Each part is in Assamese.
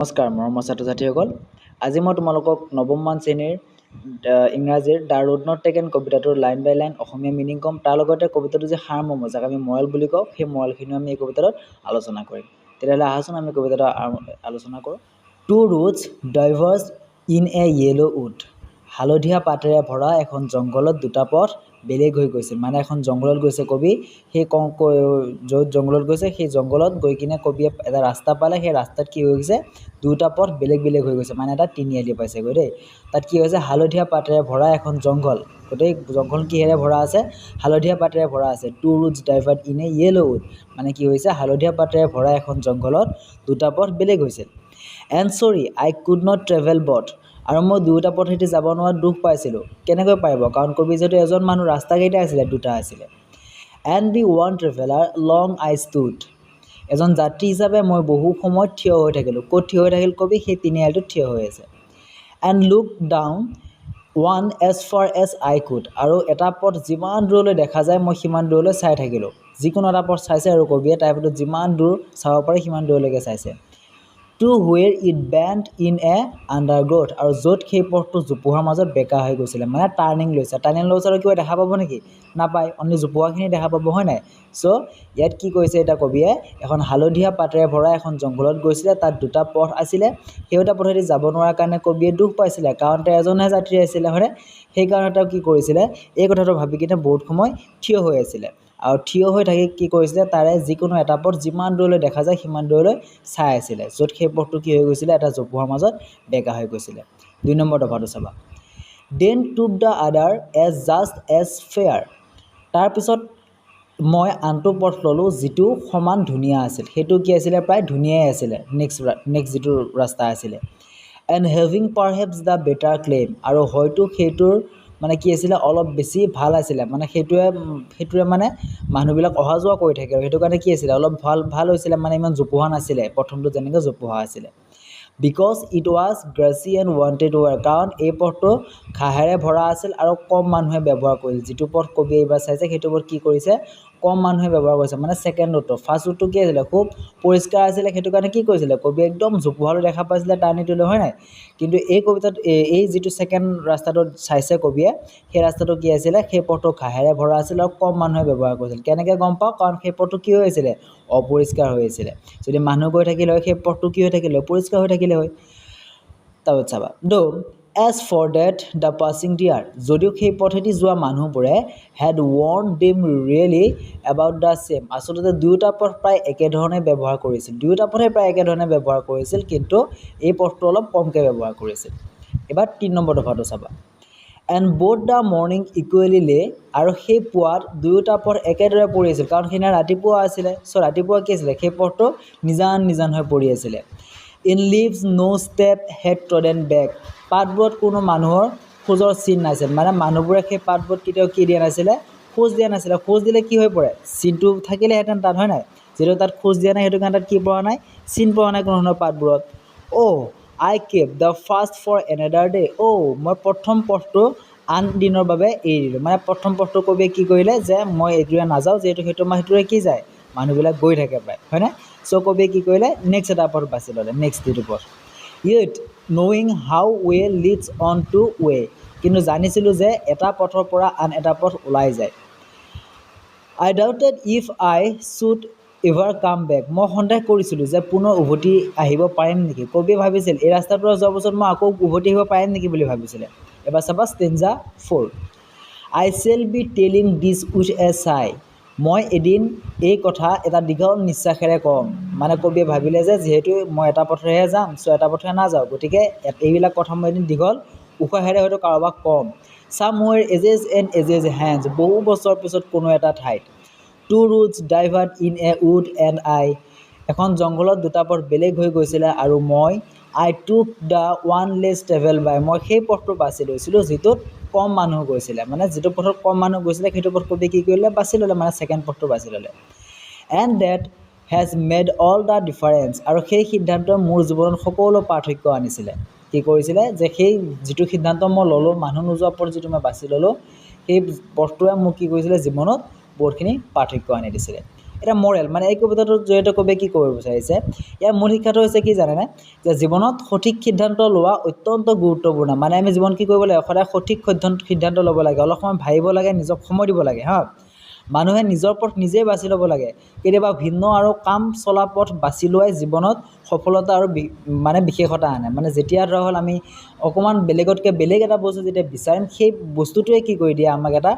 নমস্কাৰ মৰমৰ ছাত্ৰ ছাত্ৰীসকল, আজি মই তোমালোকক নৱমমান শ্ৰেণীৰ ইংৰাজীৰ দ্য ৰোড নট টেকেন কবিতাটোৰ লাইন বাই লাইন অসমীয়া মিনিং ক'ম। তাৰ লগতে কবিতাটো যে সাৰমৰ্ম, যাক আমি মৰেল বুলি কওঁ, সেই মৰেলখিনিও আমি এই কবিতাটোত আলোচনা কৰিম। তেতিয়াহ'লে আহাচোন আমি কবিতাটো আলোচনা কৰোঁ। Two routes diverge in a yellow wood. হালধীয়া পাতেৰে ভৰা এখন জংঘলত দুটা পথ বেলেগ হৈ গৈছিল। মানে এখন জংঘলত গৈছে কবি, সেই য'ত জংঘলত গৈছে সেই জংঘলত গৈ কিনে কবিয়ে এটা ৰাস্তা পালে। সেই ৰাস্তাত কি হৈ গৈছে, দুটা পথ বেলেগ বেলেগ হৈ গৈছে, মানে এটা তিনিআলি পাইছেগৈ দেই। তাত কি হৈছে, হালধীয়া পাতেৰে ভৰা এখন জংঘল, গোটেই জংঘল কিহেৰে ভৰা আছে, হালধীয়া পাতেৰে ভৰা আছে। Two routes diverge in a yellow wood, মানে কি হৈছে, হালধীয়া পাতেৰে ভৰা এখন জংঘলত দুটা পথ বেলেগ হৈছিল। এণ্ড চৰি আই কুড নট ট্ৰেভেল বথ, আৰু মই দুয়োটা পথেদি যাব নোৱাৰা দুখ পাইছিলোঁ। কেনেকৈ পাৰিব, কাৰণ কবি যিহেতু এজন মানুহ, ৰাস্তাকেইটা আছিলে, দুটা আছিলে। And be one traveller long I stood, এজন যাত্ৰী হিচাপে মই বহু সময়ত থিয় হৈ থাকিলোঁ। ক'ত থিয় হৈ থাকিল কবি, সেই তিনিআলিটোত থিয় হৈ আছে। And look down one as far as I could, আৰু এটা পথ যিমান দূৰলৈ দেখা যায় মই সিমান দূৰলৈ চাই থাকিলোঁ। যিকোনো এটা পথ চাইছে আৰু কবিয়ে, তাৰ ভিতৰত যিমান দূৰ চাব পাৰে সিমান দূৰলৈকে চাইছে। To where it bend in a undergrowth, আৰু য'ত সেই পথটো জোপোহাৰ মাজত বেকা হৈ গৈছিলে, মানে টাৰ্ণিং লৈছে আৰু কিবা দেখা পাব নেকি, নাপায়, অনলি জোপোহাখিনি দেখা পাব, হয় নাই। চ' ইয়াত কি কৰিছে এতিয়া কবিয়ে, এখন হালধীয়া পাতেৰে ভৰা এখন জংঘলত গৈছিলে, তাত দুটা পথ আছিলে। সেইটা পথেদি যাব নোৱাৰাৰ কাৰণে কবিয়ে দুখ পাইছিলে, কাৰণ তেওঁ এজনহে যাত্ৰী আছিলে, হয়নে। সেইকাৰণে তেওঁ কি কৰিছিলে, এই কথাটো ভাবি কিনে বহুত সময় থিয় হৈ আছিলে, আৰু থিয় হৈ থাকি কি কৰিছিলে, তাৰে যিকোনো এটা পথ যিমান দূৰলৈ দেখা যায় সিমান দূৰলৈ চাই আছিলে, য'ত সেই পথটো কি হৈ গৈছিলে, এটা জোপোহাৰ মাজত বেকা হৈ গৈছিলে। 2 নম্বৰ দফাটো চাবা। দেন টুক দ্য আদাৰ এজ জাষ্ট এজ ফেয়াৰ, তাৰপিছত মই আনটো পথ ল'লোঁ যিটো সমান ধুনীয়া আছিল। সেইটো কি আছিলে, প্ৰায় ধুনীয়াই আছিলে, নেক্সট যিটো ৰাস্তা আছিলে। And having perhaps the better claim, আৰু হয়তো সেইটোৰ মানে কি আছিলে, অলপ বেছি ভাল আছিলে, মানে সেইটোৱে মানে মানুহবিলাক অহা যোৱা কৰি থাকে, আৰু সেইটো কাৰণে কি আছিলে, অলপ ভাল হৈছিলে, মানে ইমান জোপোহা নাছিলে, প্ৰথমটো যেনেকৈ জোপোহা আছিলে। Because it was grassy and wanted wear, কাৰণ এই পথটো ঘাঁহেৰে ভৰা আছিল আৰু কম মানুহে ব্যৱহাৰ কৰিছিল। যিটো পথ কবি এইবাৰ চাইছে, সেইটো পথ কি কৰিছে, কম মানুহে ব্যৱহাৰ কৰিছে, মানে ছেকেণ্ড ৰুটটো। ফাৰ্ষ্ট ৰুটটো কি আছিলে, খুব পৰিষ্কাৰ আছিলে, সেইটো কাৰণে কি কৰিছিলে, কবি একদম জোপোহাটো দেখা পাইছিলে টাৰ্ণিংটোলৈ, হয় নাই। কিন্তু এই কবিতাত এই যিটো ছেকেণ্ড ৰাস্তাটো চাইছে কবিয়ে, সেই ৰাস্তাটো কি আছিলে, সেই পথটো ঘাঁহেৰে ভৰা আছিল আৰু কম মানুহে ব্যৱহাৰ কৰিছিল। কেনেকৈ গম পাওঁ, কাৰণ সেই পথটো কি হৈ আছিলে, অপৰিষ্কাৰ হৈ আছিলে। যদি মানুহ গৈ থাকিলে হয়, সেই পথটো কি হৈ থাকিলে, পৰিষ্কাৰ হৈ থাকিলে হয়। তাৰপিছত চাবা, though' as for that the passing there, যদিও সেই পথেদি যোৱা মানুহবোৰে হেড ৱৰ্ন ডিম ৰিয়েলি এবাউট দ্য ছেম, আচলতে দুয়োটা পথ প্ৰায় একেধৰণে ব্যৱহাৰ কৰিছিল, কিন্তু এই পথটো অলপ কমকৈ ব্যৱহাৰ কৰিছিল। এবাৰ 3 নম্বৰ দফাটো চাবা। And both the morning equally লে, আৰু সেই পুৱাত দুয়োটা পথ একেদৰে পৰি আছিল, কাৰণ সেইদিনা ৰাতিপুৱা আছিলে। চ' ৰাতিপুৱা কি আছিলে, সেই পথটো নিজান হৈ পৰি আছিলে। In leaves no' step had trodden back, পাতবোৰত কোনো মানুহৰ খোজৰ চিন নাছিল, মানে মানুহবোৰে সেই পাতবোৰত কেতিয়াও কি দিয়া নাছিলে, খোজ দিয়া নাছিলে। খোজ দিলে কি হৈ পৰে, চিনটো থাকিলেহেঁতেন তাত, হয় নাই। যিহেতু তাত খোজ দিয়া নাই, সেইটো কাৰণে তাত কি পৰা নাই, চিন পৰা নাই কোনো ধৰণৰ পাতবোৰত। I kept the first for another day, মই প্ৰথম পথটো আন দিনৰ বাবে এৰি দিলোঁ, মানে প্ৰথম পথটো কবিয়ে কি কৰিলে, যে মই এইটোৱে নাযাওঁ, যিহেতু সেইটোৱে কি যায়, মানুহবিলাক গৈ থাকে প্ৰায়, হয়নে। চ' কবিয়ে কি কৰিলে, নেক্সট এটা পথ বাছি ল'লে, নেক্সট যিটো পথ। য়েট ন'ৱিং how way leads on to way, কিন্তু জানিছিলোঁ যে এটা পথৰ পৰা আন এটা পথ ওলাই যায়। I doubted if I should ever come back, মই সন্দেহ কৰিছিলোঁ যে পুনৰ উভতি আহিব পাৰিম নেকি। কবিয়ে ভাবিছিল এই ৰাস্তাটোৰে যোৱাৰ পাছত মই আকৌ উভতি আহিব পাৰিম নেকি বুলি ভাবিছিলে। এবাৰ চাবা stanza 4। I shall be telling this with a sigh, মই এদিন এই কথা এটা দীঘল নিশ্বাসেৰে ক'ম, মানে কবিয়ে ভাবিলে যে যিহেতু মই এটা পথেৰেহে যাম, চ' এটা পথেৰে নাযাওঁ, গতিকে এইবিলাক কথা মই এদিন দীঘল উশাহেৰে হয়তো কাৰোবাক ক'ম। Somewhere ages and ages hence, বহু বছৰ পিছত কোনো এটা ঠাইত। Two routes diverged in a wood and I, এখন জংঘলত দুটা পথ বেলেগ হৈ গৈছিলে আৰু মই I took the one less travelled by, মই সেই পথটো বাছি লৈছিলোঁ যিটোত কম মানুহ গৈছিলে, মানে যিটো পথত কম মানুহ গৈছিলে সেইটো পথ কবি কি কৰিলে, বাছি ল'লে, মানে ছেকেণ্ড পথটো বাছি ল'লে। And that has made all the difference, আৰু সেই সিদ্ধান্তই মোৰ জীৱনত সকলো পাৰ্থক্য আনিছিলে। কি কৰিছিলে, যে সেই যিটো সিদ্ধান্ত মই ল'লোঁ, মানুহ নোযোৱা পথ যিটো মই বাছি ল'লোঁ, সেই পথটোৱে মোক কি কৰিছিলে, জীৱনত বহুতখিনি পাৰ্থক্য আনি দিছিলে। এটা মৰেল মানে এই কবিতাটোৰ জৰিয়তে কবিয়ে কি ক'ব বিচাৰিছে ইয়াৰ মূল শিক্ষাটো হৈছে কি জানেনে যে জীৱনত সঠিক সিদ্ধান্ত লোৱা অত্যন্ত গুৰুত্বপূৰ্ণ মানে আমি জীৱন কি কৰিব লাগে সদায় সঠিক সিদ্ধান্ত ল'ব লাগে অলপ সময় ভাবিব লাগে নিজক সময় দিব লাগে হা মানুহে নিজৰ পথ নিজেই বাছি ল'ব লাগে কেতিয়াবা ভিন্ন আৰু কাম চলা পথ বাছি লোৱাই জীৱনত সফলতা আৰু মানে বিশেষতা আনে মানে যেতিয়া ধৰা হ'ল আমি অকণমান বেলেগতকৈ বেলেগ এটা বস্তু যেতিয়া বিচাৰিম সেই বস্তুটোৱে কি কৰি দিয়ে আমাক এটা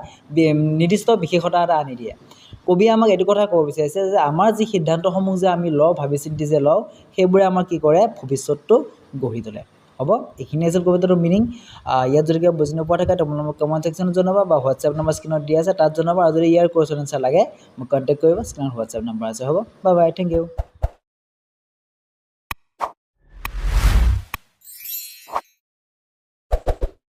নিৰ্দিষ্ট বিশেষতা এটা আনি দিয়ে কবিয়ে আমাক এইটো কথা ক'ব বিচাৰিছে যে আমাৰ যি সিদ্ধান্তসমূহ যে আমি লওঁ ভাবি চিন্তি যে লওঁ সেইবোৰে আমাৰ কি কৰে ভৱিষ্যতটো গঢ়ি তোলে হ'ব এইখিনি আছিল কবিতাটোৰ মিনিং ইয়াত যদি কিবা বুজি নোপোৱা থাকে তোমালোকে কমেণ্ট ছেকশ্যনত জনাবা বা হোৱাটছএপ নম্বৰ স্ক্ৰীনত দিয়া আছে তাত জনাবা আৰু যদি ইয়াৰ কুৱেশ্যন আনচাৰ লাগে মোক কণ্টেক্ট কৰিবা স্ক্ৰীনত হোৱাটছএপ নম্বৰ আছে হ'ব বাই বাই থেংক ইউ